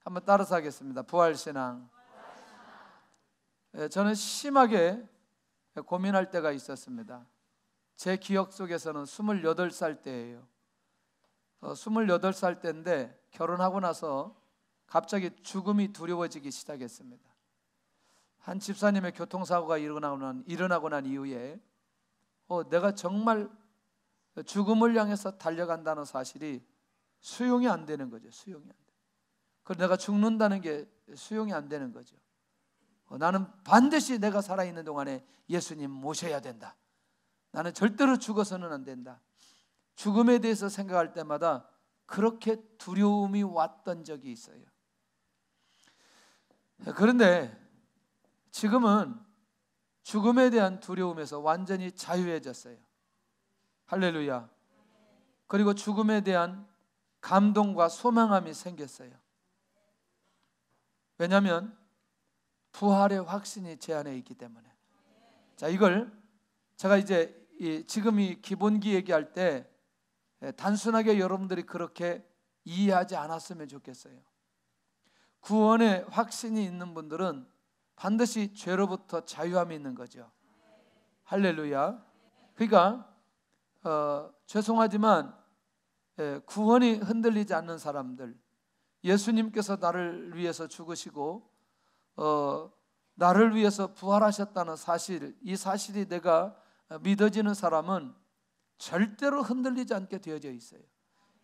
한번 따라서 하겠습니다. 부활신앙. 저는 심하게 고민할 때가 있었습니다. 제 기억 속에서는 28살 때예요. 28살 때인데 결혼하고 나서 갑자기 죽음이 두려워지기 시작했습니다. 한 집사님의 교통사고가 일어나고 난 이후에 내가 정말 죽음을 향해서 달려간다는 사실이 수용이 안 되는 거죠. 수용이 안 돼. 그래서 내가 죽는다는 게 수용이 안 되는 거죠. 나는 반드시 내가 살아있는 동안에 예수님 모셔야 된다. 나는 절대로 죽어서는 안 된다. 죽음에 대해서 생각할 때마다 그렇게 두려움이 왔던 적이 있어요. 그런데 지금은 죽음에 대한 두려움에서 완전히 자유해졌어요. 할렐루야. 그리고 죽음에 대한 감동과 소망함이 생겼어요. 왜냐하면 부활의 확신이 제 안에 있기 때문에. 자, 이걸 제가 이제 지금 이 기본기 얘기할 때 단순하게 여러분들이 그렇게 이해하지 않았으면 좋겠어요. 구원의 확신이 있는 분들은 반드시 죄로부터 자유함이 있는 거죠. 할렐루야. 그러니까 죄송하지만 구원이 흔들리지 않는 사람들, 예수님께서 나를 위해서 죽으시고 나를 위해서 부활하셨다는 사실, 이 사실이 내가 믿어지는 사람은 절대로 흔들리지 않게 되어져 있어요.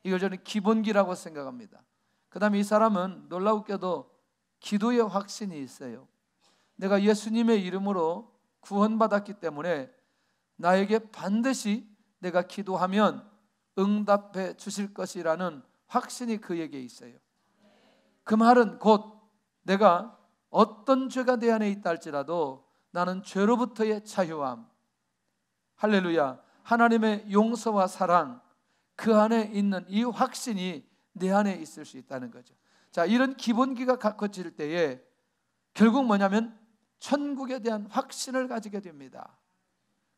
이걸 저는 기본기라고 생각합니다. 그 다음에 이 사람은 놀라우게도 기도의 확신이 있어요. 내가 예수님의 이름으로 구원받았기 때문에 나에게 반드시 내가 기도하면 응답해 주실 것이라는 확신이 그에게 있어요. 그 말은 곧 내가 어떤 죄가 내 안에 있다 할지라도 나는 죄로부터의 자유함, 할렐루야, 하나님의 용서와 사랑, 그 안에 있는 이 확신이 내 안에 있을 수 있다는 거죠. 자, 이런 기본기가 갖춰질 때에 결국 뭐냐면 천국에 대한 확신을 가지게 됩니다.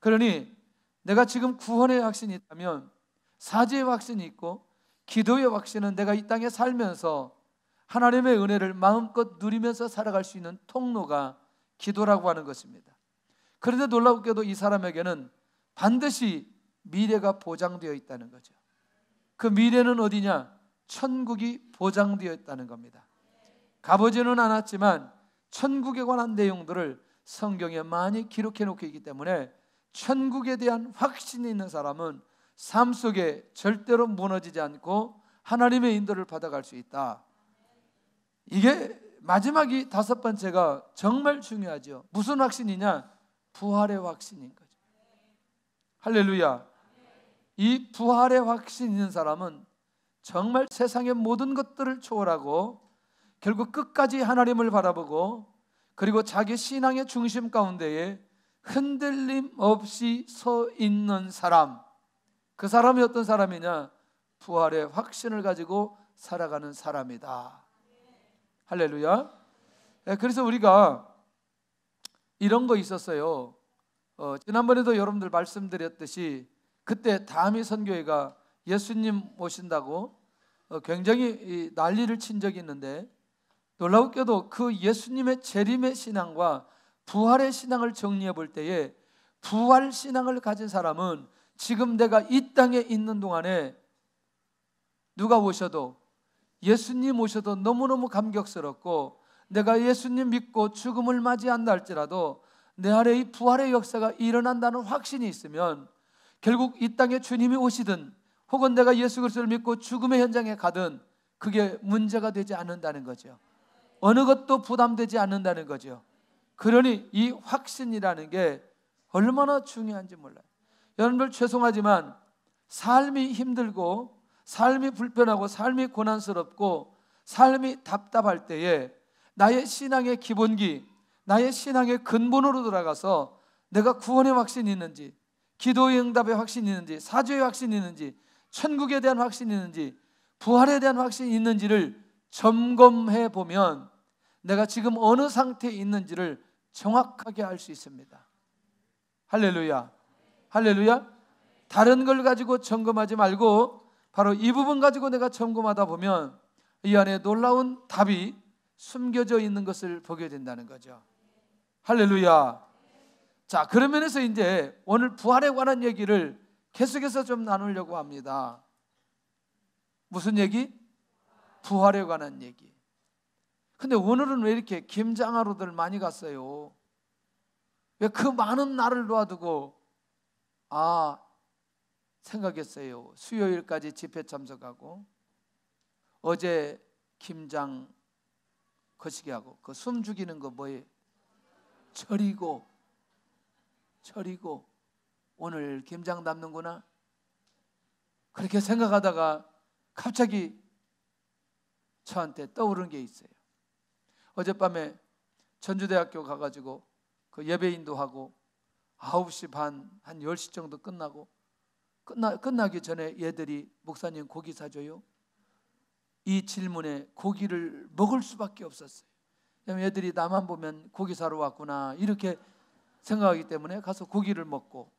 그러니 내가 지금 구원의 확신이 있다면 사죄의 확신이 있고 기도의 확신은 내가 이 땅에 살면서 하나님의 은혜를 마음껏 누리면서 살아갈 수 있는 통로가 기도라고 하는 것입니다. 그런데 놀랍게도 이 사람에게는 반드시 미래가 보장되어 있다는 거죠. 그 미래는 어디냐? 천국이 보장되어 있다는 겁니다. 가보지는 않았지만 천국에 관한 내용들을 성경에 많이 기록해 놓고 있기 때문에 천국에 대한 확신이 있는 사람은 삶 속에 절대로 무너지지 않고 하나님의 인도를 받아갈 수 있다. 이게 마지막이 다섯 번째가 정말 중요하죠. 무슨 확신이냐? 부활의 확신인 거죠. 할렐루야. 이 부활의 확신 있는 사람은 정말 세상의 모든 것들을 초월하고 결국 끝까지 하나님을 바라보고 그리고 자기 신앙의 중심 가운데에 흔들림 없이 서 있는 사람, 그 사람이 어떤 사람이냐? 부활의 확신을 가지고 살아가는 사람이다. 할렐루야. 그래서 우리가 이런 거 있었어요. 지난번에도 여러분들 말씀드렸듯이 그때 다미 선교회가 예수님 오신다고 굉장히 난리를 친 적이 있는데 놀라우게도 그 예수님의 재림의 신앙과 부활의 신앙을 정리해 볼 때에 부활 신앙을 가진 사람은 지금 내가 이 땅에 있는 동안에 누가 오셔도 예수님 오셔도 너무너무 감격스럽고 내가 예수님 믿고 죽음을 맞이한다 할지라도 내 안에 이 부활의 역사가 일어난다는 확신이 있으면 결국 이 땅에 주님이 오시든 혹은 내가 예수 그리스도를 믿고 죽음의 현장에 가든 그게 문제가 되지 않는다는 거죠. 어느 것도 부담되지 않는다는 거죠. 그러니 이 확신이라는 게 얼마나 중요한지 몰라요. 여러분들 죄송하지만 삶이 힘들고 삶이 불편하고 삶이 고난스럽고 삶이 답답할 때에 나의 신앙의 기본기, 나의 신앙의 근본으로 돌아가서 내가 구원의 확신이 있는지, 기도의 응답의 확신이 있는지, 사죄의 확신이 있는지, 천국에 대한 확신이 있는지, 부활에 대한 확신이 있는지를 점검해 보면 내가 지금 어느 상태에 있는지를 정확하게 알 수 있습니다. 할렐루야. 할렐루야. 다른 걸 가지고 점검하지 말고 바로 이 부분 가지고 내가 점검하다 보면 이 안에 놀라운 답이 숨겨져 있는 것을 보게 된다는 거죠. 할렐루야. 자, 그런 면에서 이제 오늘 부활에 관한 얘기를 계속해서 좀 나누려고 합니다. 무슨 얘기? 부활에 관한 얘기. 근데 오늘은 왜 이렇게 김장하러들 많이 갔어요? 왜 그 많은 날을 놓아두고 생각했어요. 수요일까지 집회 참석하고 어제 김장 거시기 하고 그 숨 죽이는 거 뭐예요? 절이고 오늘 김장 담는구나 그렇게 생각하다가 갑자기 저한테 떠오른 게 있어요. 어젯밤에 전주대학교 가가지고 그 예배 인도하고 9시 반, 한 10시 정도 끝나고 끝나기 전에 얘들이 목사님 고기 사줘요? 이 질문에 고기를 먹을 수밖에 없었어요. 왜냐하면 얘들이 나만 보면 고기 사러 왔구나 이렇게 생각하기 때문에 가서 고기를 먹고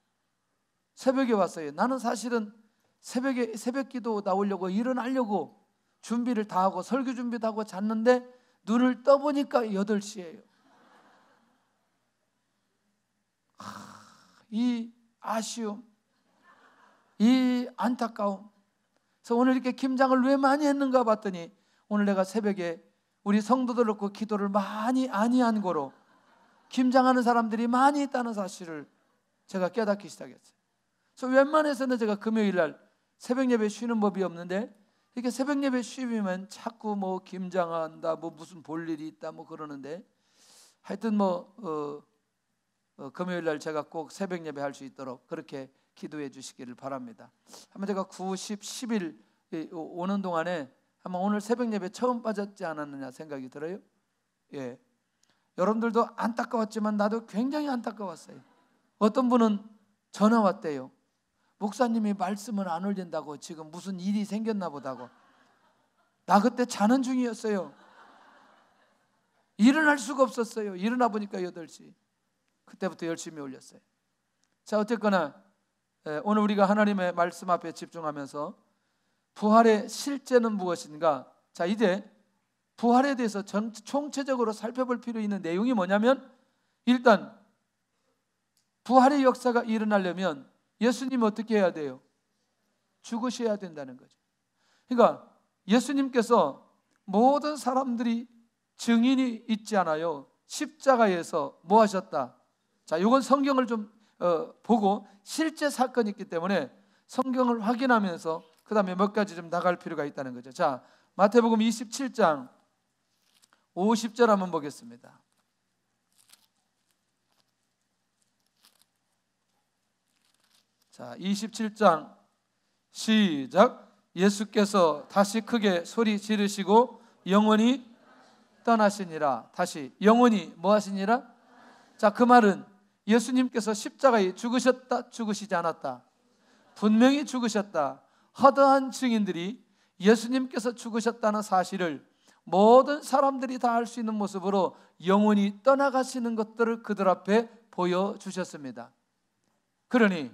새벽에 왔어요. 나는 사실은 새벽에 새벽 기도 나오려고 일어나려고 준비를 다 하고 설교 준비도 하고 잤는데 눈을 떠보니까 8시예요. 이 아쉬움, 이 안타까움. 그래서 오늘 이렇게 김장을 왜 많이 했는가 봤더니 오늘 내가 새벽에 우리 성도들 놓고 기도를 많이 한 거로 김장하는 사람들이 많이 있다는 사실을 제가 깨닫기 시작했어요. 그래서 웬만해서는 제가 금요일 날 새벽 예배 쉬는 법이 없는데 이렇게 새벽 예배 쉬면 자꾸 뭐 김장한다, 뭐 무슨 볼 일이 있다, 뭐 그러는데 하여튼 금요일 날 제가 꼭 새벽 예배 할 수 있도록 그렇게 기도해 주시기를 바랍니다. 한번 제가 9, 10, 10일 오는 동안에 아마 오늘 새벽 예배 처음 빠졌지 않았느냐 생각이 들어요. 예, 여러분들도 안타까웠지만 나도 굉장히 안타까웠어요. 어떤 분은 전화 왔대요. 목사님이 말씀을 안 올린다고 지금 무슨 일이 생겼나 보다고. 나 그때 자는 중이었어요. 일어날 수가 없었어요. 일어나 보니까 8시. 그때부터 열심히 올렸어요. 자, 어쨌거나 오늘 우리가 하나님의 말씀 앞에 집중하면서 부활의 실제는 무엇인가? 자, 이제 부활에 대해서 총체적으로 살펴볼 필요 있는 내용이 뭐냐면 일단 부활의 역사가 일어나려면 예수님 어떻게 해야 돼요? 죽으셔야 된다는 거죠. 그러니까 예수님께서 모든 사람들이 증인이 있지 않아요. 십자가에서 뭐 하셨다? 자, 이건 성경을 좀 보고 실제 사건이 있기 때문에 성경을 확인하면서 그 다음에 몇 가지 좀 나갈 필요가 있다는 거죠. 자, 마태복음 27장 50절 한번 보겠습니다. 자, 27장 시작. 예수께서 다시 크게 소리 지르시고 영원히 떠나시니라. 다시 영원히 뭐 하시니라? 자, 그 말은 예수님께서 십자가에 죽으셨다, 죽으시지 않았다? 분명히 죽으셨다. 허다한 증인들이 예수님께서 죽으셨다는 사실을 모든 사람들이 다 알 수 있는 모습으로 영원히 떠나가시는 것들을 그들 앞에 보여주셨습니다. 그러니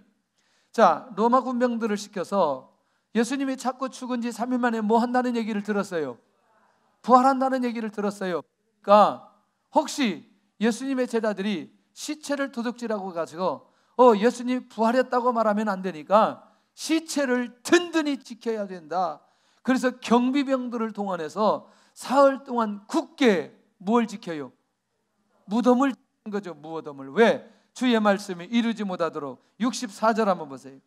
자, 로마 군병들을 시켜서 예수님이 자꾸 죽은 지 3일 만에 뭐 한다는 얘기를 들었어요? 부활한다는 얘기를 들었어요. 그러니까 혹시 예수님의 제자들이 시체를 도둑질하고 가지고 예수님이 부활했다고 말하면 안 되니까 시체를 든든히 지켜야 된다. 그래서 경비병들을 동원해서 사흘 동안 굳게 뭘 지켜요? 무덤을 지키는 거죠. 무덤을. 왜? 주의 말씀이 이루지 못하도록. 64절 한번 보세요.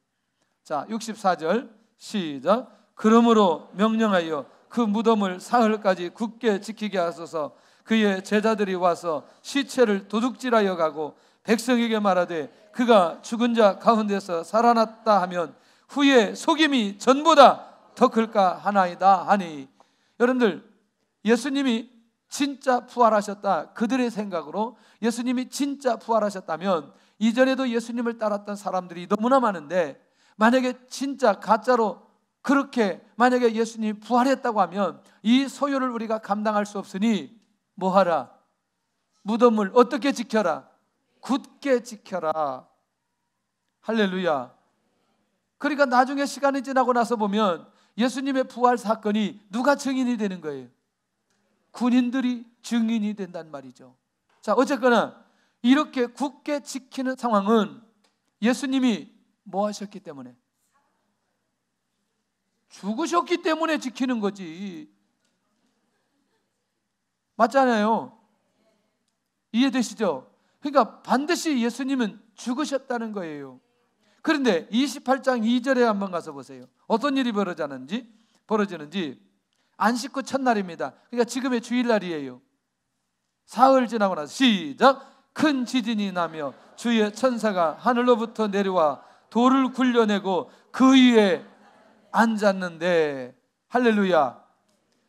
자, 64절 시작. 그러므로 명령하여 그 무덤을 사흘까지 굳게 지키게 하소서. 그의 제자들이 와서 시체를 도둑질하여 가고 백성에게 말하되 그가 죽은 자 가운데서 살아났다 하면 후에 속임이 전보다 더 클까 하나이다 하니. 여러분들, 예수님이 진짜 부활하셨다, 그들의 생각으로 예수님이 진짜 부활하셨다면 이전에도 예수님을 따랐던 사람들이 너무나 많은데 만약에 진짜 가짜로 그렇게 만약에 예수님이 부활했다고 하면 이 소요를 우리가 감당할 수 없으니 뭐하라? 무덤을 어떻게 지켜라? 굳게 지켜라. 할렐루야. 그러니까 나중에 시간이 지나고 나서 보면 예수님의 부활 사건이 누가 증인이 되는 거예요? 군인들이 증인이 된단 말이죠. 자, 어쨌거나 이렇게 굳게 지키는 상황은 예수님이 뭐 하셨기 때문에? 죽으셨기 때문에 지키는 거지. 맞잖아요. 이해되시죠? 그러니까 반드시 예수님은 죽으셨다는 거예요. 그런데 28장 2절에 한번 가서 보세요. 어떤 일이 벌어지는지. 안식 후 첫날입니다. 그러니까 지금의 주일날이에요. 사흘 지나고 나서 시작. 큰 지진이 나며 주의 천사가 하늘로부터 내려와 돌을 굴려내고 그 위에 앉았는데, 할렐루야.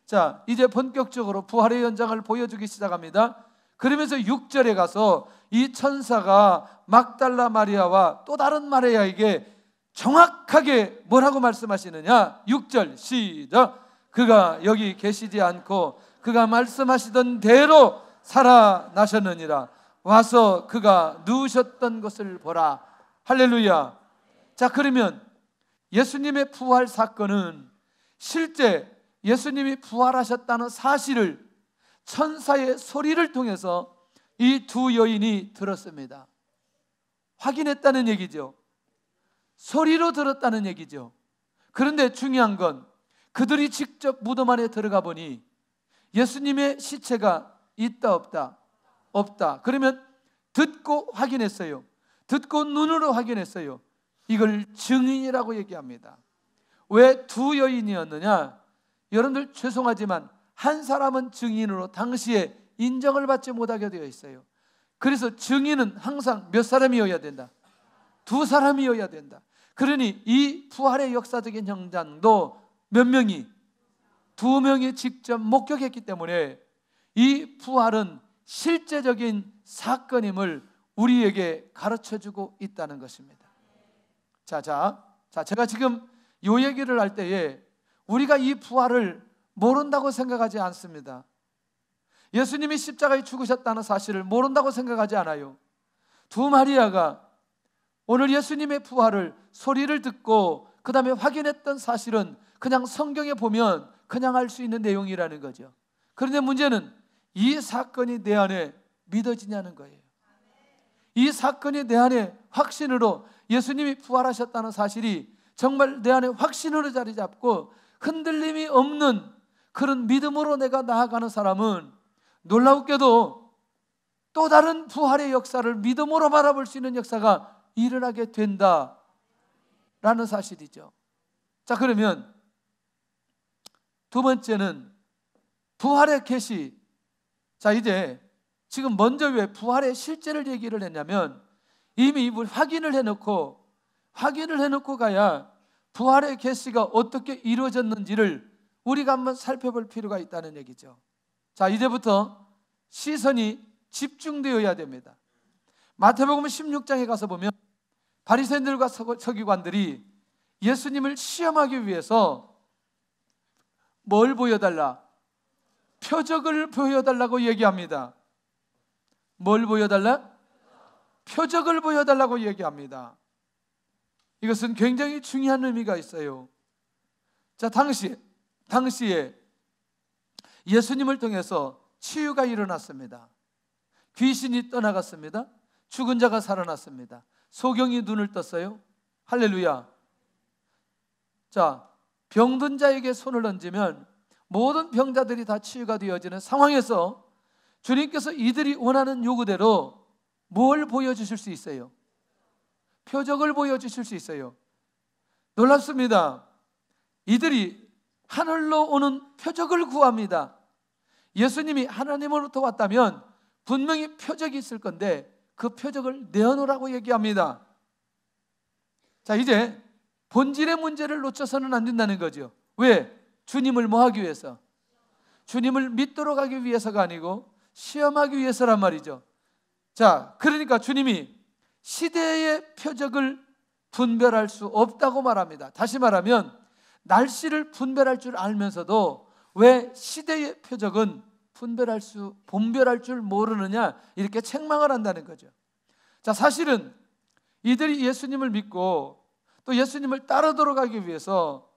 자, 이제 본격적으로 부활의 현장을 보여주기 시작합니다. 그러면서 6절에 가서 이 천사가 막달라 마리아와 또 다른 마리아에게 정확하게 뭐라고 말씀하시느냐? 6절 시작. 그가 여기 계시지 않고 그가 말씀하시던 대로 살아나셨느니라. 와서 그가 누우셨던 것을 보라. 할렐루야. 자, 그러면 예수님의 부활 사건은 실제 예수님이 부활하셨다는 사실을 천사의 소리를 통해서 이 두 여인이 들었습니다. 확인했다는 얘기죠. 소리로 들었다는 얘기죠. 그런데 중요한 건 그들이 직접 무덤 안에 들어가 보니 예수님의 시체가 있다 없다? 없다. 그러면 듣고 확인했어요. 듣고 눈으로 확인했어요. 이걸 증인이라고 얘기합니다. 왜 두 여인이었느냐? 여러분들 죄송하지만 한 사람은 증인으로 당시에 인정을 받지 못하게 되어 있어요. 그래서 증인은 항상 몇 사람이어야 된다? 두 사람이어야 된다. 그러니 이 부활의 역사적인 현장도 몇 명이? 두 명이 직접 목격했기 때문에 이 부활은 실제적인 사건임을 우리에게 가르쳐주고 있다는 것입니다. 자, 제가 지금 이 얘기를 할 때에 우리가 이 부활을 모른다고 생각하지 않습니다. 예수님이 십자가에 죽으셨다는 사실을 모른다고 생각하지 않아요. 두 마리아가 오늘 예수님의 부활을 소리를 듣고 그 다음에 확인했던 사실은 그냥 성경에 보면 그냥 알 수 있는 내용이라는 거죠. 그런데 문제는 이 사건이 내 안에 믿어지냐는 거예요. 이 사건이 내 안에 확신으로 예수님이 부활하셨다는 사실이 정말 내 안에 확신으로 자리 잡고 흔들림이 없는 그런 믿음으로 내가 나아가는 사람은 놀랍게도 또 다른 부활의 역사를 믿음으로 바라볼 수 있는 역사가 일어나게 된다라는 사실이죠. 자, 그러면 두 번째는 부활의 계시. 자, 이제 지금 먼저 왜 부활의 실제를 얘기를 했냐면 이미 확인을 해놓고 가야 부활의 계시가 어떻게 이루어졌는지를 우리가 한번 살펴볼 필요가 있다는 얘기죠. 자, 이제부터 시선이 집중되어야 됩니다. 마태복음 16장에 가서 보면 바리새인들과 서기관들이 예수님을 시험하기 위해서 뭘 보여달라? 표적을 보여달라고 얘기합니다. 뭘 보여달라? 표적을 보여달라고 얘기합니다. 이것은 굉장히 중요한 의미가 있어요. 자, 당시에 예수님을 통해서 치유가 일어났습니다. 귀신이 떠나갔습니다. 죽은 자가 살아났습니다. 소경이 눈을 떴어요. 할렐루야. 자, 병든 자에게 손을 얹으면 모든 병자들이 다 치유가 되어지는 상황에서 주님께서 이들이 원하는 요구대로 뭘 보여주실 수 있어요? 표적을 보여주실 수 있어요. 놀랍습니다. 이들이 하늘로 오는 표적을 구합니다. 예수님이 하나님으로부터 왔다면 분명히 표적이 있을 건데 그 표적을 내어놓으라고 얘기합니다. 자, 이제 본질의 문제를 놓쳐서는 안 된다는 거죠. 왜? 주님을 뭐 하기 위해서? 주님을 믿도록 하기 위해서가 아니고 시험하기 위해서란 말이죠. 자, 그러니까 주님이 시대의 표적을 분별할 수 없다고 말합니다. 다시 말하면 날씨를 분별할 줄 알면서도 왜 시대의 표적은 분별할 줄 모르느냐, 이렇게 책망을 한다는 거죠. 자, 사실은 이들이 예수님을 믿고 또 예수님을 따르도록 하기 위해서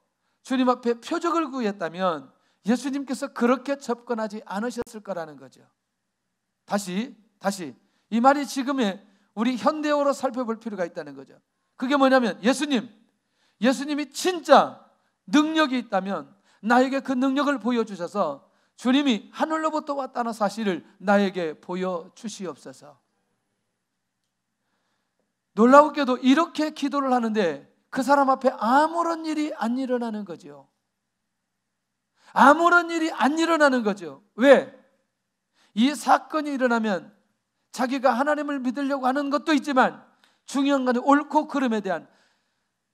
주님 앞에 표적을 구했다면 예수님께서 그렇게 접근하지 않으셨을 거라는 거죠. 다시 이 말이 지금의 우리 현대어로 살펴볼 필요가 있다는 거죠. 그게 뭐냐면 예수님이 진짜 능력이 있다면 나에게 그 능력을 보여주셔서 주님이 하늘로부터 왔다는 사실을 나에게 보여주시옵소서. 놀라우게도 이렇게 기도를 하는데 그 사람 앞에 아무런 일이 안 일어나는 거죠. 아무런 일이 안 일어나는 거죠. 왜? 이 사건이 일어나면 자기가 하나님을 믿으려고 하는 것도 있지만 중요한 건 옳고 그름에 대한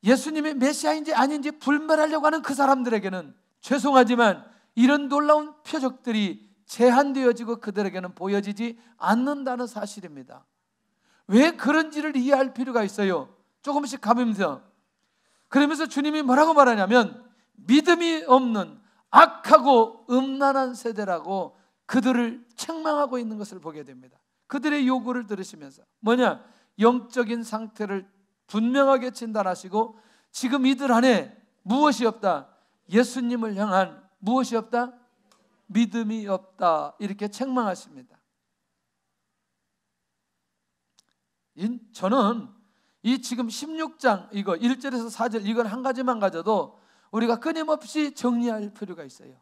예수님이 메시아인지 아닌지 불멸하려고 하는 그 사람들에게는 죄송하지만 이런 놀라운 표적들이 제한되어지고 그들에게는 보여지지 않는다는 사실입니다. 왜 그런지를 이해할 필요가 있어요. 조금씩 가면서 그러면서 주님이 뭐라고 말하냐면 믿음이 없는 악하고 음란한 세대라고 그들을 책망하고 있는 것을 보게 됩니다. 그들의 요구를 들으시면서 뭐냐? 영적인 상태를 분명하게 진단하시고 지금 이들 안에 무엇이 없다? 예수님을 향한 무엇이 없다? 믿음이 없다. 이렇게 책망하십니다. 저는 이 지금 16장 이거 1절에서 4절 이건 한 가지만 가져도 우리가 끊임없이 정리할 필요가 있어요.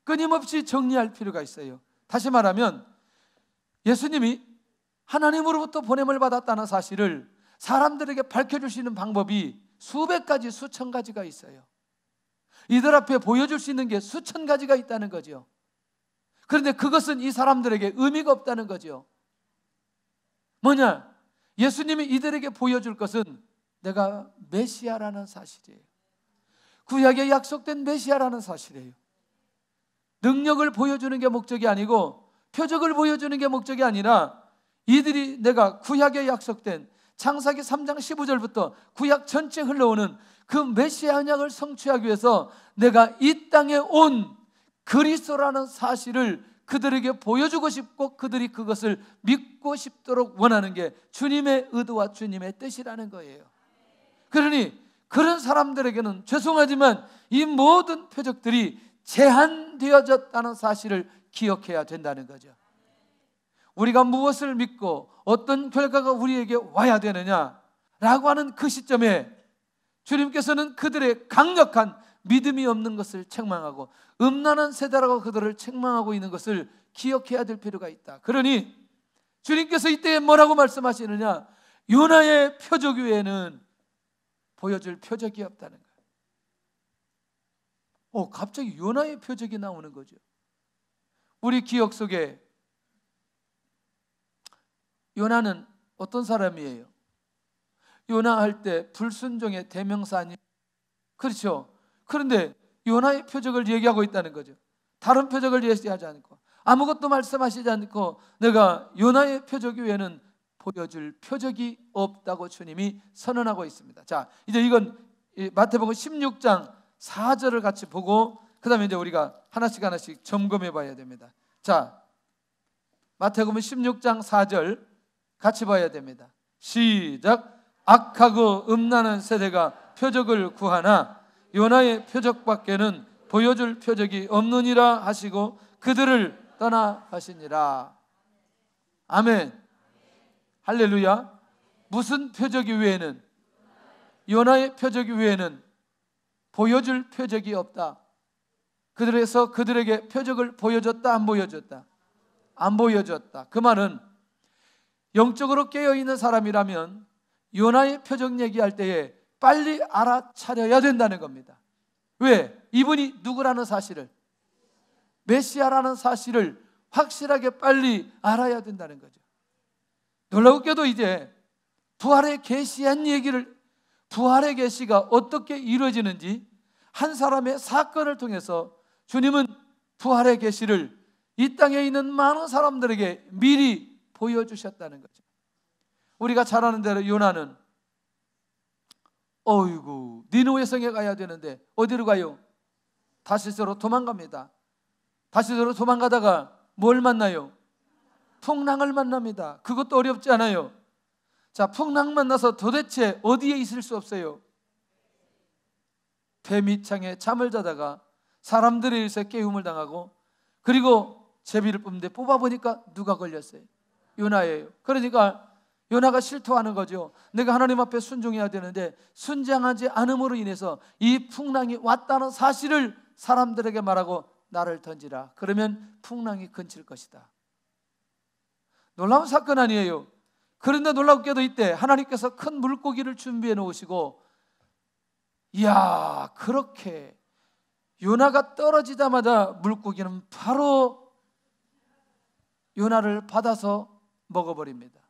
끊임없이 정리할 필요가 있어요. 다시 말하면 예수님이 하나님으로부터 보냄을 받았다는 사실을 사람들에게 밝혀줄 수 있는 방법이 수백 가지, 수천 가지가 있어요. 이들 앞에 보여줄 수 있는 게 수천 가지가 있다는 거죠. 그런데 그것은 이 사람들에게 의미가 없다는 거죠. 뭐냐? 예수님이 이들에게 보여줄 것은 내가 메시아라는 사실이에요. 구약에 약속된 메시아라는 사실이에요. 능력을 보여주는 게 목적이 아니고 표적을 보여주는 게 목적이 아니라 이들이 내가 구약에 약속된 창세기 3장 15절부터 구약 전체 흘러오는 그 메시아 언약을 성취하기 위해서 내가 이 땅에 온 그리스도라는 사실을 그들에게 보여주고 싶고 그들이 그것을 믿고 싶도록 원하는 게 주님의 의도와 주님의 뜻이라는 거예요. 그러니 그런 사람들에게는 죄송하지만 이 모든 표적들이 제한되어졌다는 사실을 기억해야 된다는 거죠. 우리가 무엇을 믿고 어떤 결과가 우리에게 와야 되느냐라고 하는 그 시점에 주님께서는 그들의 강력한 믿음이 없는 것을 책망하고 음란한 세대라고 그들을 책망하고 있는 것을 기억해야 될 필요가 있다. 그러니 주님께서 이때 뭐라고 말씀하시느냐? 요나의 표적 외에는 보여줄 표적이 없다는 거예요. 갑자기 요나의 표적이 나오는 거죠. 우리 기억 속에 요나는 어떤 사람이에요? 요나 할 때 불순종의 대명사 아니? 그렇죠. 그런데 요나의 표적을 얘기하고 있다는 거죠. 다른 표적을 얘기하지 않고 아무것도 말씀하시지 않고 내가 요나의 표적 외에는 보여줄 표적이 없다고 주님이 선언하고 있습니다. 자, 이제 이건 마태복음 16장 4절을 같이 보고 그 다음에 이제 우리가 하나씩 점검해 봐야 됩니다. 자, 마태복음 16장 4절 같이 봐야 됩니다. 시작. 악하고 음란한 세대가 표적을 구하나 요나의 표적밖에는 보여줄 표적이 없느니라 하시고 그들을 떠나가시니라. 아멘. 할렐루야. 무슨 표적이 외에는? 요나의 표적이 외에는 보여줄 표적이 없다. 그들에서 그들에게 표적을 보여줬다, 안 보여줬다? 안 보여줬다. 그 말은 영적으로 깨어있는 사람이라면 요나의 표적 얘기할 때에 빨리 알아차려야 된다는 겁니다. 왜? 이분이 누구라는 사실을, 메시아라는 사실을 확실하게 빨리 알아야 된다는 거죠. 놀라우게도 이제 부활의 계시한 얘기를, 부활의 계시가 어떻게 이루어지는지 한 사람의 사건을 통해서 주님은 부활의 계시를 이 땅에 있는 많은 사람들에게 미리 보여주셨다는 거죠. 우리가 잘 아는 대로 요나는 어이구 니느웨 성에 가야 되는데 어디로 가요? 다시스로 도망갑니다. 다시스로 도망가다가 뭘 만나요? 풍랑을 만납니다. 그것도 어렵지 않아요. 자, 풍랑 만나서 도대체 어디에 있을 수 없어요? 뱀이창에 잠을 자다가 사람들에 의해서 깨움을 당하고, 그리고 제비를 뽑는데 뽑아보니까 누가 걸렸어요? 요나예요. 그러니까 요나가 실토하는 거죠. 내가 하나님 앞에 순종해야 되는데 순종하지 않음으로 인해서 이 풍랑이 왔다는 사실을 사람들에게 말하고 나를 던지라. 그러면 풍랑이 그칠 것이다. 놀라운 사건 아니에요. 그런데 놀랍게도 이때 하나님께서 큰 물고기를 준비해 놓으시고, 이야, 그렇게 요나가 떨어지자마자 물고기는 바로 요나를 받아서 먹어버립니다.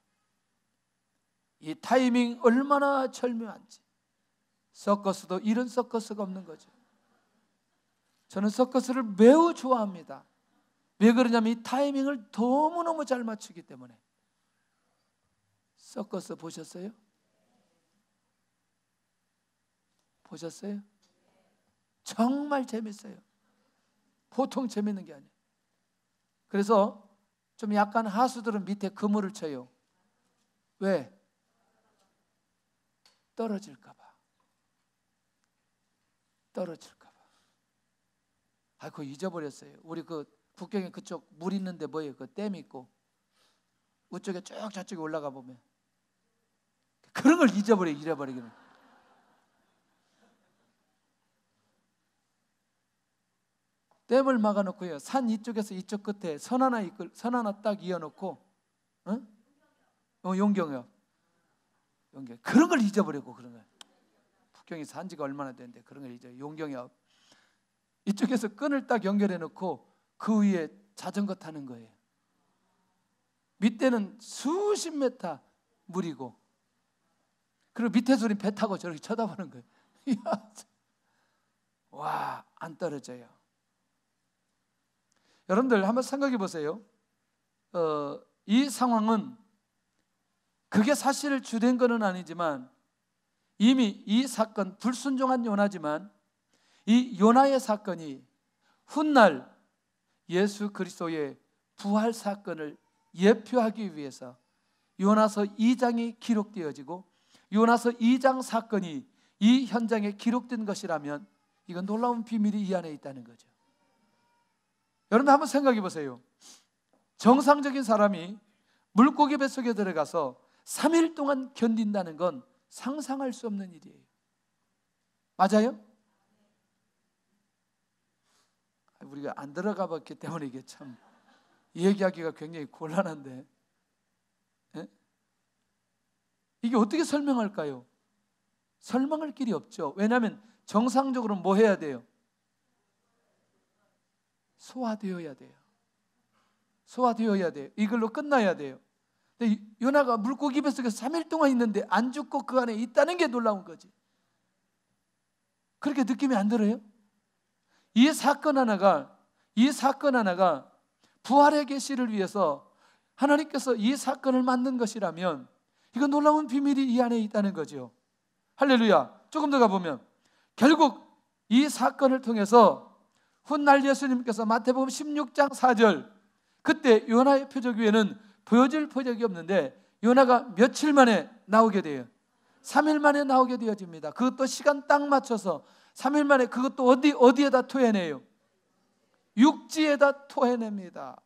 이 타이밍 얼마나 절묘한지. 서커스도 이런 서커스가 없는 거죠. 저는 서커스를 매우 좋아합니다. 왜 그러냐면 이 타이밍을 너무너무 잘 맞추기 때문에. 서커스 보셨어요? 보셨어요? 정말 재밌어요. 보통 재밌는 게 아니에요. 그래서 좀 약간 하수들은 밑에 그물을 쳐요. 왜? 떨어질까 봐. 떨어질까 봐. 아, 그거 잊어버렸어요. 우리 그 국경에 그쪽 물 있는데 뭐예요? 그 댐 있고 우쪽에 쭉 저쪽에 올라가 보면 그런 걸 잊어버리기는. 댐을 막아놓고요, 산 이쪽에서 이쪽 끝에 선 하나 딱 이어놓고, 응? 용경이요. 그런 걸 잊어버리고, 그런 걸. 북경이 산 지가 얼마나 됐는데 그런 걸 잊어요. 용경이요. 이쪽에서 끈을 딱 연결해 놓고 그 위에 자전거 타는 거예요. 밑에는 수십 메타 물이고, 그리고 밑에서 우린 배 타고 저렇게 쳐다보는 거예요. 와, 안 떨어져요. 여러분들 한번 생각해 보세요. 이 상황은 그게 사실 주된 것은 아니지만 이미 이 사건, 불순종한 요나지만 이 요나의 사건이 훗날 예수 그리스도의 부활 사건을 예표하기 위해서 요나서 2장이 기록되어지고 요나서 2장 사건이 이 현장에 기록된 것이라면 이건 놀라운 비밀이 이 안에 있다는 거죠. 여러분 한번 생각해 보세요. 정상적인 사람이 물고기 뱃속에 들어가서 3일 동안 견딘다는 건 상상할 수 없는 일이에요. 맞아요? 우리가 안 들어가 봤기 때문에 이게 참 얘기하기가 굉장히 곤란한데, 예? 이게 어떻게 설명할까요? 설명할 길이 없죠. 왜냐하면 정상적으로 뭐 해야 돼요? 소화되어야 돼요. 소화되어야 돼요. 이걸로 끝나야 돼요. 근데 요나가 물고기 뱃속에서 3일 동안 있는데 안 죽고 그 안에 있다는 게 놀라운 거지. 그렇게 느낌이 안 들어요? 이 사건 하나가 부활의 계시를 위해서 하나님께서 이 사건을 만든 것이라면 이건 놀라운 비밀이 이 안에 있다는 거죠. 할렐루야. 조금 더 가보면 결국 이 사건을 통해서 훗날 예수님께서 마태복음 16장 4절, 그때 요나의 표적 위에는 보여줄 표적이 없는데 요나가 며칠 만에 나오게 돼요. 3일 만에 나오게 되어집니다. 그것도 시간 딱 맞춰서 3일 만에, 그것도 어디에다 토해내요? 육지에다 토해냅니다.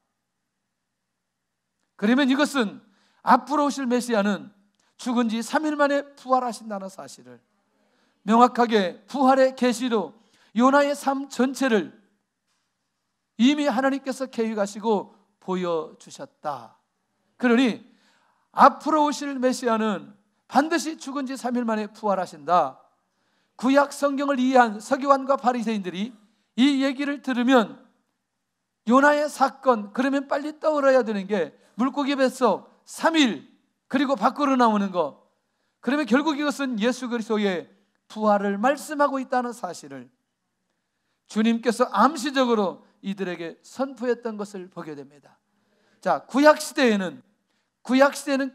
그러면 이것은 앞으로 오실 메시아는 죽은 지 3일 만에 부활하신다는 사실을 명확하게 부활의 계시로 요나의 삶 전체를 이미 하나님께서 계획하시고 보여주셨다. 그러니 앞으로 오실 메시아는 반드시 죽은 지 3일 만에 부활하신다. 구약 성경을 이해한 서기관과 바리새인들이 이 얘기를 들으면 요나의 사건, 그러면 빨리 떠올려야 되는 게 물고기 뱃속 3일 그리고 밖으로 나오는 거, 그러면 결국 이것은 예수 그리스도의 부활을 말씀하고 있다는 사실을 주님께서 암시적으로 이들에게 선포했던 것을 보게 됩니다. 자, 구약 시대에는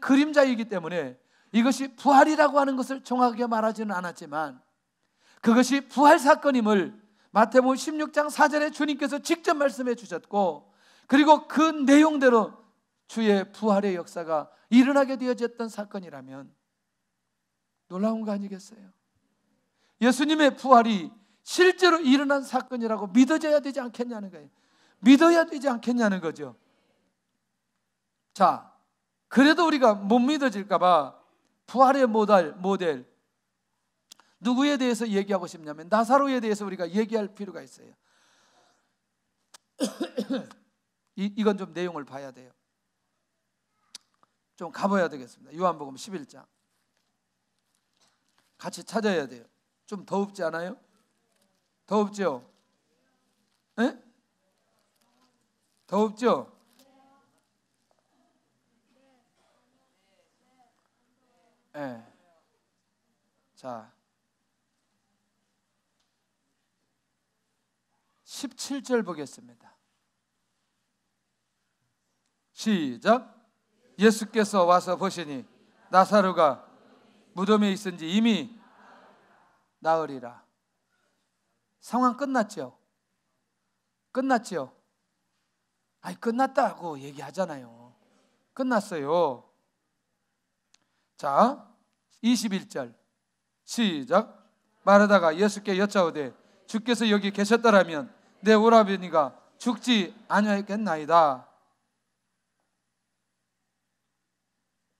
그림자이기 때문에 이것이 부활이라고 하는 것을 정확하게 말하지는 않았지만 그것이 부활 사건임을 마태복음 16장 4절에 주님께서 직접 말씀해 주셨고, 그리고 그 내용대로 주의 부활의 역사가 일어나게 되어졌던 사건이라면 놀라운 거 아니겠어요? 예수님의 부활이 실제로 일어난 사건이라고 믿어져야 되지 않겠냐는 거예요. 믿어야 되지 않겠냐는 거죠. 자, 그래도 우리가 못 믿어질까 봐 부활의 모델 누구에 대해서 얘기하고 싶냐면 나사로에 대해서 우리가 얘기할 필요가 있어요. 이건 좀 내용을 봐야 돼요. 좀 가봐야 되겠습니다. 요한복음 11장 같이 찾아야 돼요. 좀 더웁지 않아요? 더웁죠? 에? 더웁죠? 예. 자, 17절 보겠습니다. 시작. 예수께서 와서 보시니 나사로가 무덤에 있은지 이미 나으리라. 상황 끝났죠? 끝났죠? 아니, 끝났다고 얘기하잖아요. 끝났어요. 자, 21절 시작. 마르다가 예수께 여짜오되 주께서 여기 계셨더라면 내 오라버니가 죽지 아니하였겠나이다.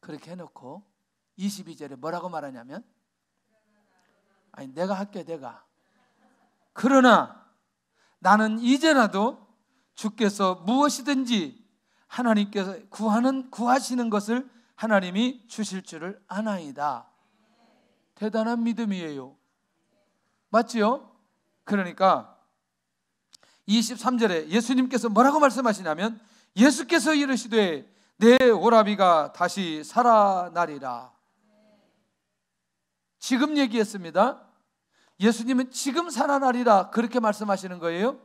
그렇게 해놓고 22절에 뭐라고 말하냐면, 아니 내가 할게 내가. 그러나 나는 이제라도 주께서 무엇이든지 하나님께서 구하시는 것을 하나님이 주실 줄을 아나이다. 대단한 믿음이에요. 맞지요? 그러니까 23절에 예수님께서 뭐라고 말씀하시냐면 예수께서 이르시되 내 오라비가 다시 살아나리라. 지금 얘기했습니다. 예수님은 지금 살아나리라 그렇게 말씀하시는 거예요.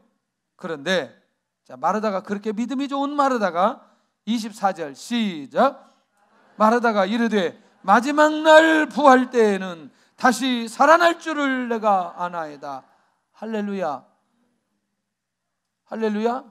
그런데 자, 마르다가 그렇게 믿음이 좋은 마르다가 24절 시작. 마르다가 이르되 마지막 날 부활 때에는 다시 살아날 줄을 내가 아나이다. 할렐루야. 할렐루야.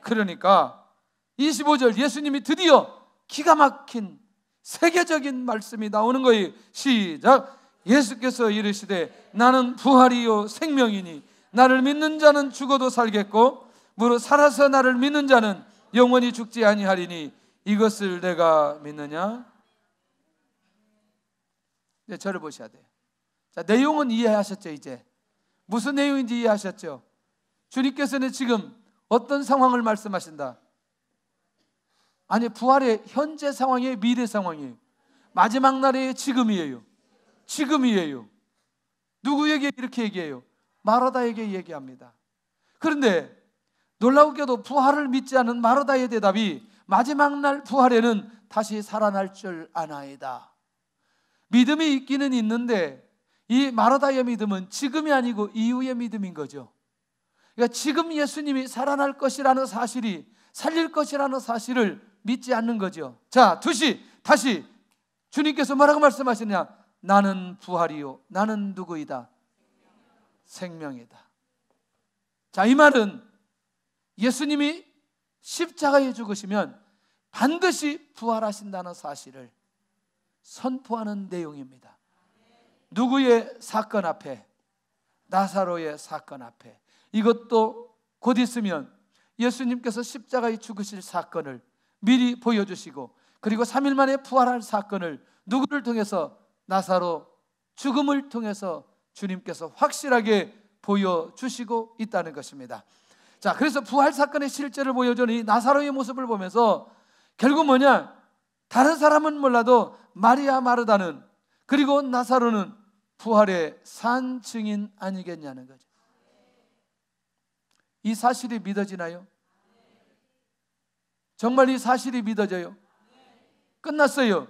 그러니까 25절 예수님이 드디어 기가 막힌 세계적인 말씀이 나오는 거예요. 시작. 예수께서 이르시되 나는 부활이요 생명이니 나를 믿는 자는 죽어도 살겠고 무릇 살아서 나를 믿는 자는 영원히 죽지 아니하리니 이것을 내가 믿느냐? 네, 저를 보셔야 돼요. 자, 내용은 이해하셨죠? 이제 무슨 내용인지 이해하셨죠? 주님께서는 지금 어떤 상황을 말씀하신다? 아니, 부활의 현재 상황이에요? 미래 상황이에요? 마지막 날의 지금이에요. 지금이에요. 누구에게 이렇게 얘기해요? 마르다에게 얘기합니다. 그런데 놀라우게도 부활을 믿지 않은 마르다의 대답이 마지막 날 부활에는 다시 살아날 줄 아나이다. 믿음이 있기는 있는데 이 마르다의 믿음은 지금이 아니고 이후의 믿음인 거죠. 그러니까 지금 예수님이 살아날 것이라는 사실이 살릴 것이라는 사실을 믿지 않는 거죠. 자, 다시 주님께서 뭐라고 말씀하시느냐? 나는 부활이요 나는 누구이다? 생명이다. 자, 이 말은 예수님이 십자가에 죽으시면 반드시 부활하신다는 사실을 선포하는 내용입니다. 누구의 사건 앞에? 나사로의 사건 앞에. 이것도 곧 있으면 예수님께서 십자가에 죽으실 사건을 미리 보여주시고 그리고 3일 만에 부활할 사건을 누구를 통해서? 나사로 죽음을 통해서 주님께서 확실하게 보여주시고 있다는 것입니다. 자, 그래서 부활 사건의 실제를 보여주는 이 나사로의 모습을 보면서 결국 뭐냐? 다른 사람은 몰라도 마리아 마르다는 그리고 나사로는 부활의 산 증인 아니겠냐는 거죠. 이 사실이 믿어지나요? 정말 이 사실이 믿어져요? 끝났어요.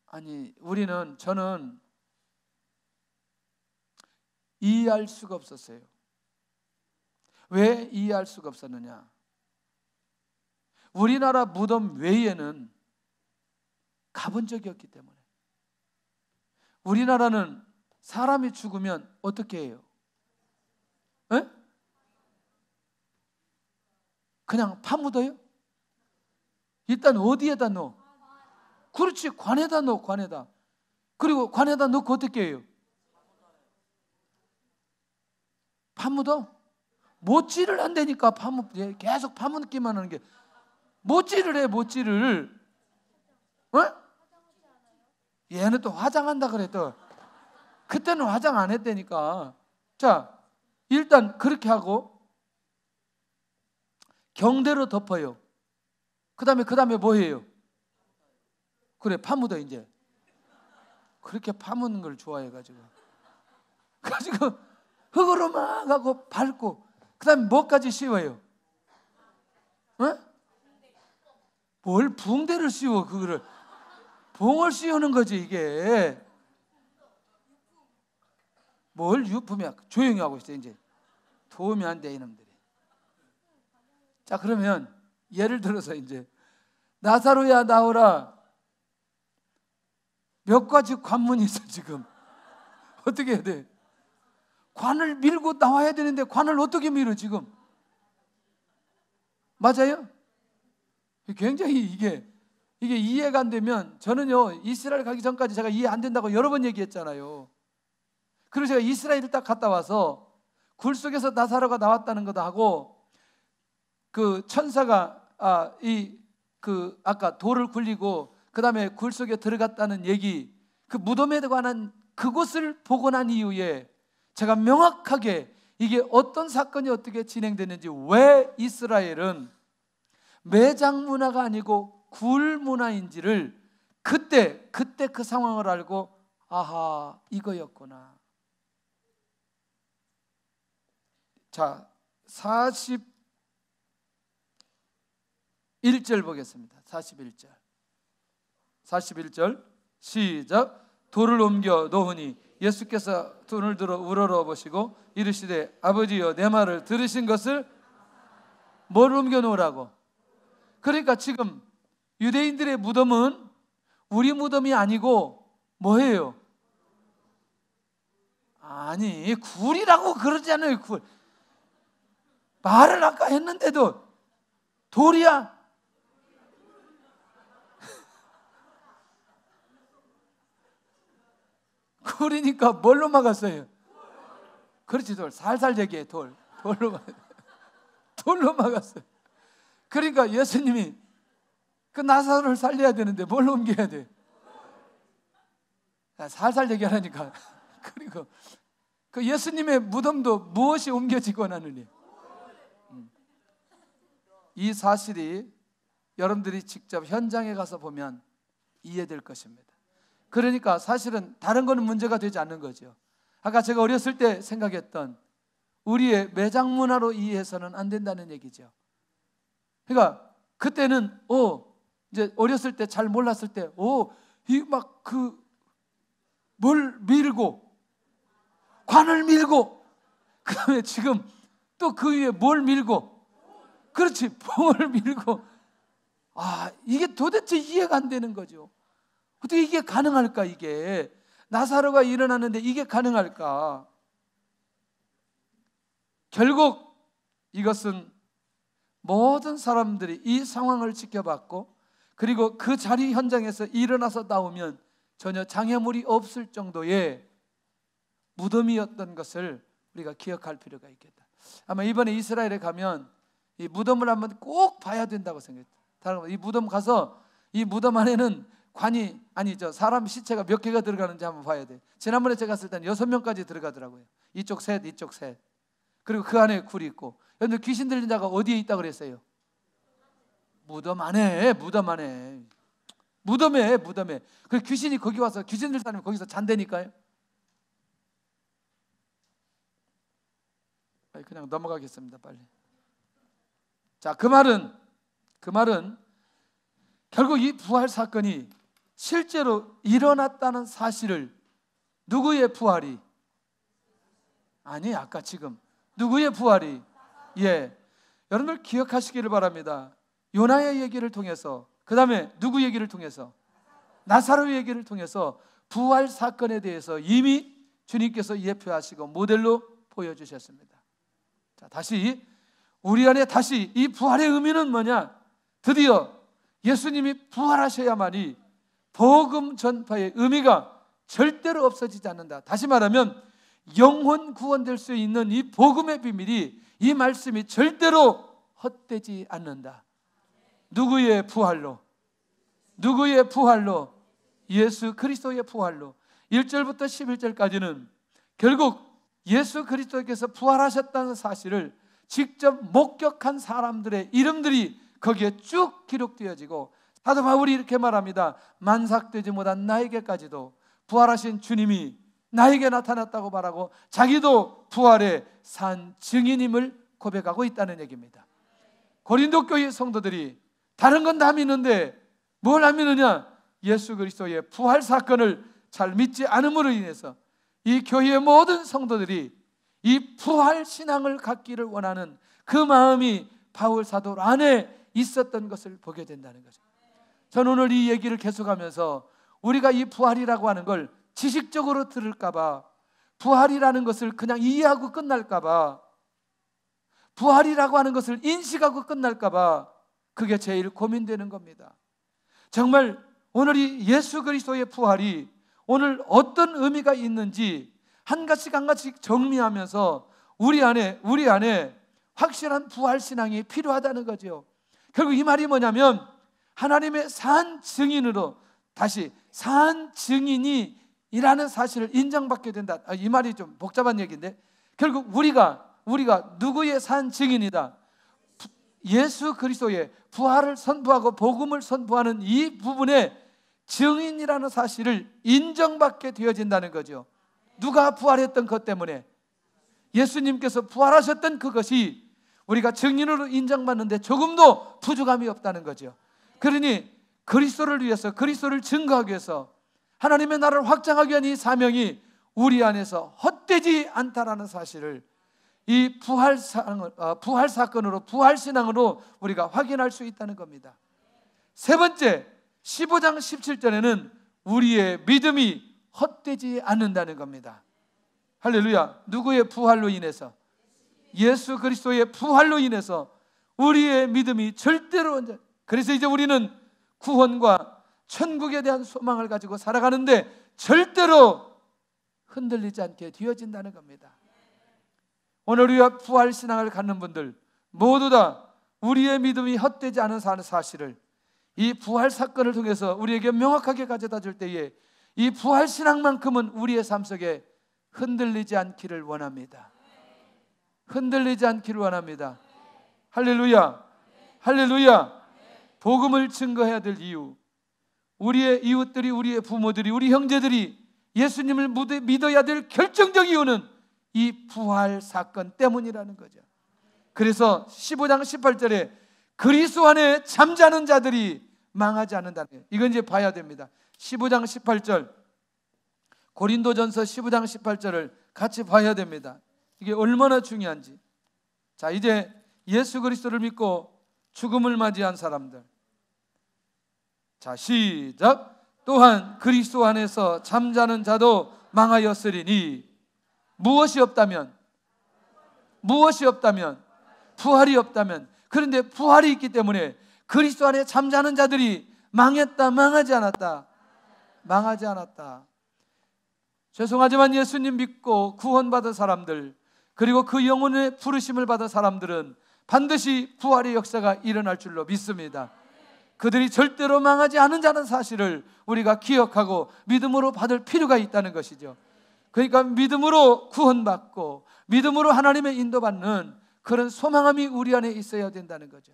아니, 저는 이해할 수가 없었어요. 왜 이해할 수가 없었느냐? 우리나라 무덤 외에는 가본 적이 없기 때문에. 우리나라는 사람이 죽으면 어떻게 해요? 에? 그냥 파묻어요? 일단 어디에다 넣어? 그렇지, 관에다 넣어, 관에다. 그리고 관에다 넣고 어떻게 해요? 파묻어? 못질을 한다니까. 계속 파묻기만 하는 게. 못질을 해, 못질을. 어? 얘는 또 화장한다 그래. 또 그때는 화장 안 했다니까. 자, 일단 그렇게 하고 경대로 덮어요. 그 다음에 뭐 해요? 그래, 파묻어. 이제 그렇게 파묻는 걸 좋아해가지고 흙으로 막 하고 밟고, 그 다음에 뭐까지 씌워요? 어? 뭘 붕대를 씌워? 그거를 봉을 씌우는 거지 이게. 뭘 유품이야. 조용히 하고 있어. 이제 도움이 안 돼 이놈들이. 자, 그러면 예를 들어서 이제 나사로야 나오라. 몇 가지 관문이 있어 지금. 어떻게 해야 돼? 관을 밀고 나와야 되는데 관을 어떻게 밀어 지금? 맞아요? 굉장히 이게 이해가 안 되면, 저는요 이스라엘 가기 전까지 제가 이해 안 된다고 여러 번 얘기했잖아요. 그리고 제가 이스라엘을 딱 갔다 와서 굴 속에서 나사로가 나왔다는 것도 하고, 그 천사가 아까 돌을 굴리고 그 다음에 굴 속에 들어갔다는 얘기, 그 무덤에 관한 그곳을 보고 난 이후에 제가 명확하게 이게 어떤 사건이 어떻게 진행됐는지, 왜 이스라엘은 매장 문화가 아니고 굴 문화인지를 그때 그 상황을 알고, 아하, 이거였구나. 자, 41절 보겠습니다. 41절 시작. 돌을 옮겨 놓으니 예수께서 손을 들어 우러러 보시고 이르시되, 아버지여, 내 말을 들으신 것을. 뭘 옮겨 놓으라고? 그러니까 지금 유대인들의 무덤은 우리 무덤이 아니고 뭐예요? 아니, 굴이라고 그러잖아요. 굴. 말을 아까 했는데도 돌이야. 굴이니까 뭘로 막았어요? 그렇지, 돌. 살살 얘기해. 돌로 막았어요. 그러니까 예수님이 그 나사로를 살려야 되는데 뭘 옮겨야 돼? 살살 얘기하라니까. 그리고 그 예수님의 무덤도 무엇이 옮겨지고 나느니, 이 사실이 여러분들이 직접 현장에 가서 보면 이해될 것입니다. 그러니까 사실은 다른 거는 문제가 되지 않는 거죠. 아까 제가 어렸을 때 생각했던 우리의 매장 문화로 이해해서는 안 된다는 얘기죠. 그러니까 그때는 이제 어렸을 때 잘 몰랐을 때 뭘 밀고, 관을 밀고, 그다음에 지금 또 그 위에 뭘 밀고, 그렇지, 봉을 밀고. 이게 도대체 이해가 안 되는 거죠. 어떻게 이게 가능할까? 이게 나사로가 일어났는데 이게 가능할까? 결국 이것은 모든 사람들이 이 상황을 지켜봤고, 그리고 그 자리 현장에서 일어나서 나오면 전혀 장애물이 없을 정도의 무덤이었던 것을 우리가 기억할 필요가 있겠다. 아마 이번에 이스라엘에 가면 이 무덤을 한번 꼭 봐야 된다고 생각해요. 이 무덤 가서 이 무덤 안에는 사람 시체가 몇 개가 들어가는지 한번 봐야 돼. 지난번에 제가 갔을 때는 6명까지 들어가더라고요. 이쪽 셋, 이쪽 셋. 그리고 그 안에 굴이 있고. 여러분들 귀신 들린 자가 어디에 있다고 그랬어요? 무덤 안에. 무덤에. 그 귀신이 거기 와서, 귀신 들 사람이 거기서 잔다니까요. 그냥 넘어가겠습니다. 빨리. 자, 그 말은 결국 이 부활 사건이 실제로 일어났다는 사실을, 누구의 부활이? 아니, 아까 지금 누구의 부활이? 여러분들 기억하시기를 바랍니다. 요나의 얘기를 통해서, 그 다음에 누구 얘기를 통해서? 나사로 얘기를 통해서 부활 사건에 대해서 이미 주님께서 예표하시고 모델로 보여주셨습니다. 자, 다시 우리 안에 다시 이 부활의 의미는 뭐냐? 드디어 예수님이 부활하셔야만이 복음 전파의 의미가 절대로 없어지지 않는다. 다시 말하면 영혼 구원될 수 있는 이 복음의 비밀이, 이 말씀이 절대로 헛되지 않는다. 누구의 부활로? 누구의 부활로? 예수 그리스도의 부활로. 1절부터 11절까지는 결국 예수 그리스도께서 부활하셨다는 사실을 직접 목격한 사람들의 이름들이 거기에 쭉 기록되어지고, 사도 바울이 이렇게 말합니다. 만삭되지 못한 나에게까지도 부활하신 주님이 나에게 나타났다고 말하고, 자기도 부활의 산 증인임을 고백하고 있다는 얘기입니다. 고린도 교회 성도들이 다른 건 다 믿는데 뭘 안 믿느냐? 예수 그리스도의 부활 사건을 잘 믿지 않음으로 인해서 이 교회의 모든 성도들이 이 부활 신앙을 갖기를 원하는 그 마음이 바울 사도 안에 있었던 것을 보게 된다는 거죠. 저는 오늘 이 얘기를 계속하면서 우리가 이 부활이라고 하는 걸 지식적으로 들을까 봐, 부활이라는 것을 그냥 이해하고 끝날까 봐, 부활이라고 하는 것을 인식하고 끝날까 봐 그게 제일 고민되는 겁니다. 정말 오늘 이 예수 그리스도의 부활이 오늘 어떤 의미가 있는지 한 가지씩 한 가지씩 정리하면서 우리 안에 확실한 부활 신앙이 필요하다는 거죠. 결국 이 말이 뭐냐면 하나님의 산 증인으로, 다시 산 증인이라는 사실을 인정받게 된다. 이 말이 좀 복잡한 얘기인데, 결국 우리가 누구의 산 증인이다? 예수 그리스도의 부활을 선포하고 복음을 선포하는 이 부분에 증인이라는 사실을 인정받게 되어진다는 거죠. 누가 부활했던 것 때문에? 예수님께서 부활하셨던 그것이 우리가 증인으로 인정받는데 조금도 부족함이 없다는 거죠. 그러니 그리스도를 위해서, 그리스도를 증거하기 위해서 하나님의 나라를 확장하기 위한 이 사명이 우리 안에서 헛되지 않다라는 사실을 이 부활 사건으로, 부활 신앙으로 우리가 확인할 수 있다는 겁니다. 세 번째, 15장 17절에는 우리의 믿음이 헛되지 않는다는 겁니다. 할렐루야. 누구의 부활로 인해서? 예수 그리스도의 부활로 인해서 우리의 믿음이 절대로, 그래서 이제 우리는 구원과 천국에 대한 소망을 가지고 살아가는데 절대로 흔들리지 않게 되어진다는 겁니다. 오늘 우리가 부활 신앙을 갖는 분들 모두 다 우리의 믿음이 헛되지 않은 사실을 이 부활 사건을 통해서 우리에게 명확하게 가져다 줄 때에 이 부활 신앙만큼은 우리의 삶 속에 흔들리지 않기를 원합니다. 흔들리지 않기를 원합니다. 할렐루야. 할렐루야. 복음을 증거해야 될 이유, 우리의 이웃들이, 우리의 부모들이, 우리 형제들이 예수님을 믿어야 될 결정적 이유는 이 부활 사건 때문이라는 거죠. 그래서 15장 18절에 그리스도 안에 잠자는 자들이 망하지 않는다는 거예요. 이건 이제 봐야 됩니다. 15장 18절, 고린도전서 15장 18절을 같이 봐야 됩니다. 이게 얼마나 중요한지. 자, 이제 예수 그리스도를 믿고 죽음을 맞이한 사람들, 자, 시작. 또한 그리스도 안에서 잠자는 자도 망하였으리니 무엇이 없다면 부활이 없다면. 그런데 부활이 있기 때문에 그리스도 안에 잠자는 자들이 망했다, 망하지 않았다? 망하지 않았다. 죄송하지만 예수님 믿고 구원받은 사람들, 그리고 그 영혼의 부르심을 받은 사람들은 반드시 부활의 역사가 일어날 줄로 믿습니다. 그들이 절대로 망하지 않은 자는 사실을 우리가 기억하고 믿음으로 받을 필요가 있다는 것이죠. 그러니까 믿음으로 구원받고 믿음으로 하나님의 인도받는 그런 소망함이 우리 안에 있어야 된다는 거죠.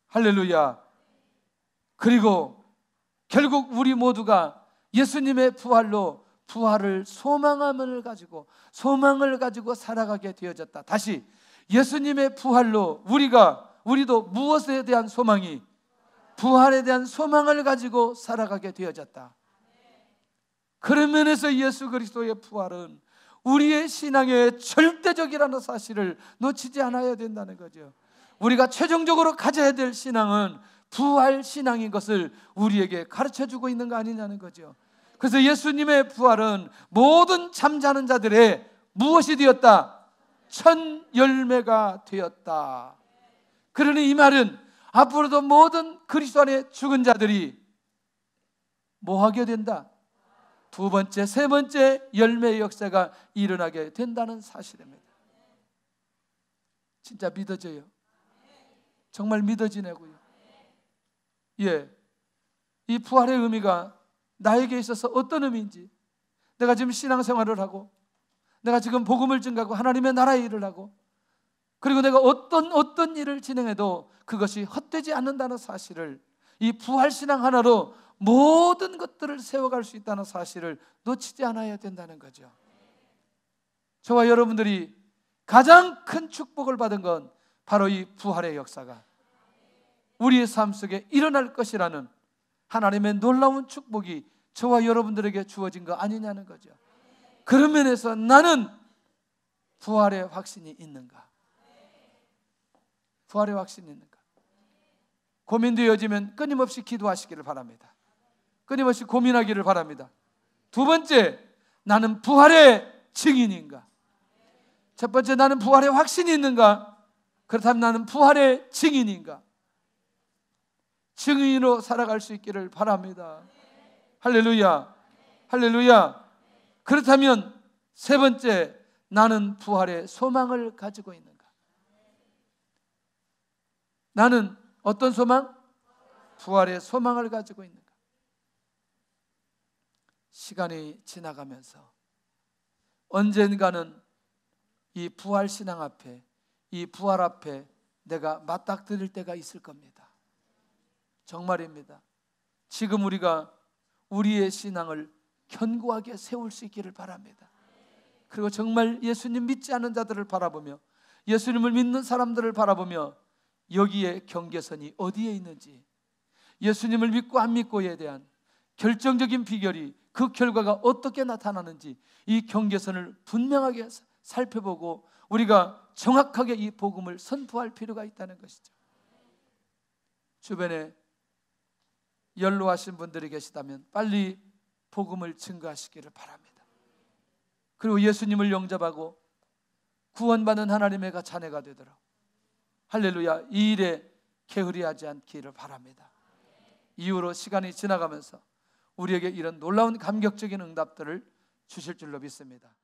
할렐루야. 그리고 결국 우리 모두가 예수님의 부활로 부활을 소망을 가지고 살아가게 되어졌다. 다시 예수님의 부활로 우리도 무엇에 대한 소망이? 부활에 대한 소망을 가지고 살아가게 되어졌다. 그런 면에서 예수 그리스도의 부활은 우리의 신앙의 절대적이라는 사실을 놓치지 않아야 된다는 거죠. 우리가 최종적으로 가져야 될 신앙은 부활 신앙인 것을 우리에게 가르쳐주고 있는 거 아니냐는 거죠. 그래서 예수님의 부활은 모든 잠자는 자들의 무엇이 되었다? 첫 열매가 되었다. 그러니 이 말은 앞으로도 모든 그리스도 안에 죽은 자들이 뭐 하게 된다? 두 번째, 세 번째 열매의 역사가 일어나게 된다는 사실입니다. 진짜 믿어져요. 정말 믿어지냐고요. 예, 이 부활의 의미가 나에게 있어서 어떤 의미인지, 내가 지금 신앙생활을 하고, 내가 지금 복음을 증거하고 하나님의 나라의 일을 하고, 그리고 내가 어떤 일을 진행해도 그것이 헛되지 않는다는 사실을, 이 부활신앙 하나로 모든 것들을 세워갈 수 있다는 사실을 놓치지 않아야 된다는 거죠. 저와 여러분들이 가장 큰 축복을 받은 건 바로 이 부활의 역사가 우리의 삶 속에 일어날 것이라는 하나님의 놀라운 축복이 저와 여러분들에게 주어진 거 아니냐는 거죠. 그런 면에서 나는 부활의 확신이 있는가? 부활의 확신이 있는가? 고민되어지면 끊임없이 기도하시기를 바랍니다. 끊임없이 고민하기를 바랍니다. 두 번째, 나는 부활의 증인인가? 첫 번째, 나는 부활의 확신이 있는가? 그렇다면 나는 부활의 증인인가? 증인으로 살아갈 수 있기를 바랍니다. 할렐루야, 할렐루야. 그렇다면 세 번째, 나는 부활의 소망을 가지고 있는가? 나는 어떤 소망? 부활의 소망을 가지고 있는가? 시간이 지나가면서 언젠가는 이 부활 신앙 앞에, 이 부활 앞에 내가 맞닥뜨릴 때가 있을 겁니다. 정말입니다. 지금 우리가 우리의 신앙을 견고하게 세울 수 있기를 바랍니다. 그리고 정말 예수님 믿지 않는 자들을 바라보며, 예수님을 믿는 사람들을 바라보며 여기에 경계선이 어디에 있는지, 예수님을 믿고 안 믿고에 대한 결정적인 비결이, 그 결과가 어떻게 나타나는지 이 경계선을 분명하게 살펴보고 우리가 정확하게 이 복음을 선포할 필요가 있다는 것이죠. 주변에 연로하신 분들이 계시다면 빨리 복음을 증거하시기를 바랍니다. 그리고 예수님을 영접하고 구원받는 하나님의 자녀가 되도록, 할렐루야, 이 일에 게으리하지 않기를 바랍니다. 이후로 시간이 지나가면서 우리에게 이런 놀라운 감격적인 응답들을 주실 줄로 믿습니다.